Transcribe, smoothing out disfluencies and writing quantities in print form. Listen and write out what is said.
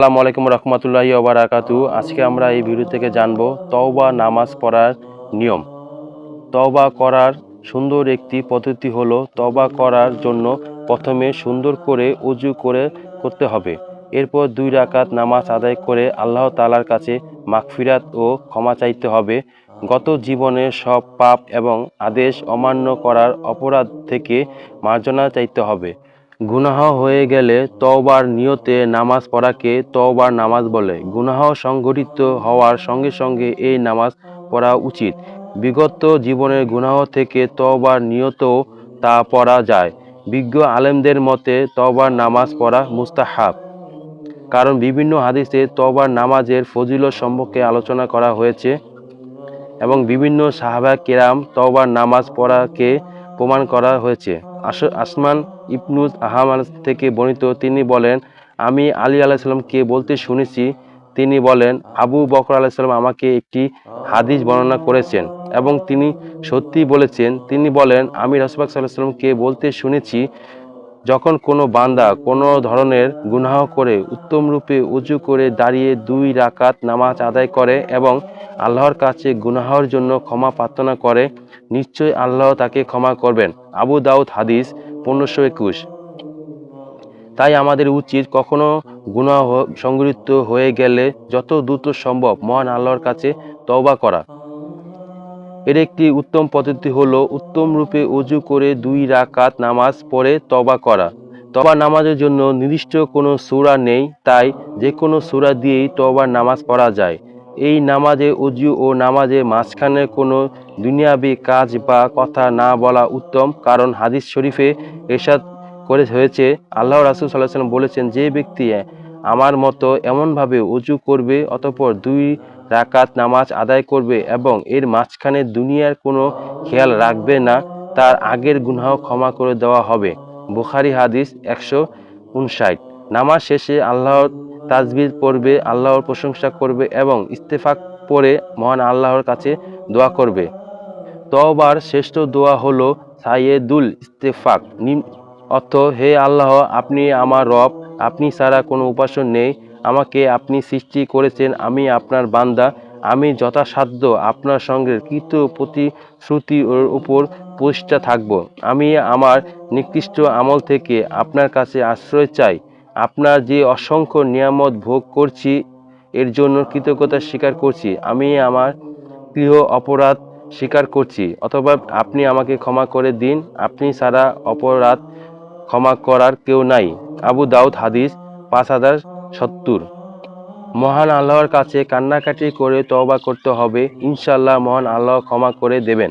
আসসালামু আলাইকুম রহমতুল্লাহি ওয়া বারাকাতু। আজকে আমরা এই ভিডিও থেকে জানবো তওবা নামাজ পড়ার নিয়ম। তওবা করার সুন্দর একটি পদ্ধতি হলো তওবা করার জন্য প্রথমে সুন্দর করে ওযু করতে হবে। এরপর 2 রাকাত নামাজ আদায় করে আল্লাহ তাআলার কাছে মাগফিরাত ও ক্ষমা চাইতে হবে। গত জীবনের সব পাপ এবং আদেশ অমান্য করার অপরাধ থেকে মার্জনা চাইতে হবে। গুনাহ হয়ে গেলে তওবার নিয়তে নামাজ পড়াকে তওবার নামাজ বলে। গুনাহ সংঘটিত হওয়ার সঙ্গে সঙ্গে এই নামাজ পড়া উচিত। বিগত জীবনের গুনাহ থেকে তওবার নিয়তেও তা পড়া যায়। বিজ্ঞ আলেমদের মতে তওবার নামাজ পড়া মুস্তাহাব। কারণ বিভিন্ন হাদিসে তওবার নামাজের ফজিলত সম্পর্কে আলোচনা করা হয়েছে এবং বিভিন্ন সাহাবা কেরাম তওবার নামাজ পড়াকে প্রমাণ করা হয়েছে। আসমান ইবনু আহমাদ থেকে বর্ণিত, তিনি বলেন, আমি আলী আলাইহিস সালামকে বলতে শুনেছি, তিনি বলেন, আবু বকর আলাইহিস সালাম আমাকে একটি হাদিস বর্ণনা করেছেন এবং তিনি সত্যি বলেছেন। তিনি বলেন, আমি রাসূলুল্লাহ সাল্লাল্লাহু আলাইহি ওয়াসাল্লামকে বলতে শুনেছি, যখন কোনো বান্দা কোনো ধরনের গুনাহ করে উত্তম রূপে উজু করে দাঁড়িয়ে 2 রাকাত নামাজ আদায় করে এবং আল্লাহর কাছে গুনাহের জন্য ক্ষমা প্রার্থনা করে, নিশ্চয়ই আল্লাহ তাকে ক্ষমা করবেন। আবু দাউদ হাদিস 1521। তাই আমাদের উচিত কখনো গুনাহ সংঘটিত হয়ে গেলে যত দ্রুত সম্ভব মহান আল্লাহর কাছে তওবা করা। এর একটি উত্তম পদ্ধতি হলো উত্তম রূপে ওযু করে 2 রাকাত নামাজ পড়ে তওবা করা। তওবা নামাজের জন্য নির্দিষ্ট কোনো সূরা নেই, তাই যে কোনো সূরা দিয়েই তওবার নামাজ পড়া যায়। এই নামাজে ওযু ও নামাজের মাঝখানে কোনো দুনিয়াবি কাজ বা কথা না বলা উত্তম, কারণ হাদিস শরীফে ইরশাদ হয়েছে, আল্লাহ রাসূল সাল্লাল্লাহু আলাইহি ওয়াসাল্লাম বলেছেন, যে ব্যক্তি আমার মতো এমনভাবে ওযু করবে অতঃপর 2 রাকাত নামাজ আদায় করবে এবং এর মাঝখানে দুনিয়ার কোনো খেয়াল রাখবে না, তার আগের গুনাহ ক্ষমা করে দেওয়া হবে। বুখারী হাদিস 159। নামাজ শেষে আল্লাহর তাসবিহ পড়বে, আল্লাহর প্রশংসা করবে এবং ইস্তেগফার পড়ে মহান আল্লাহর কাছে দোয়া করবে। তওবার শ্রেষ্ঠ দোয়া হলো সাইয়্যিদুল ইস্তেগফার, অর্থ, হে আল্লাহ, আপনি আমার রব, আপনি ছাড়া কোনো উপাস্য নেই, আমাকে আপনি সৃষ্টি করেছেন, আমি আপনার বান্দা, আমি যথাসাধ্য আপনার সঙ্গে কৃত প্রতিশ্রুতির উপর প্রতিষ্ঠিত থাকব। আমি আমার নিকৃষ্ট আমল থেকে আপনার কাছে আশ্রয় চাই। আপনার যে অসংখ্য নিয়ামত ভোগ করছি এর জন্য কৃতজ্ঞতা স্বীকার করছি। আমি আমার গৃহ অপরাধ স্বীকার করছি, অথবা আপনি আমাকে ক্ষমা করে দিন, আপনি ছাড়া অপরাধ ক্ষমা করার কেউ নাই। আবু দাউদ হাদিস 5070। মহান আল্লাহর কাছে কান্নাকাটি করে তওবা করতে হবে, ইনশাআল্লাহ মহান আল্লাহ ক্ষমা করে দেবেন।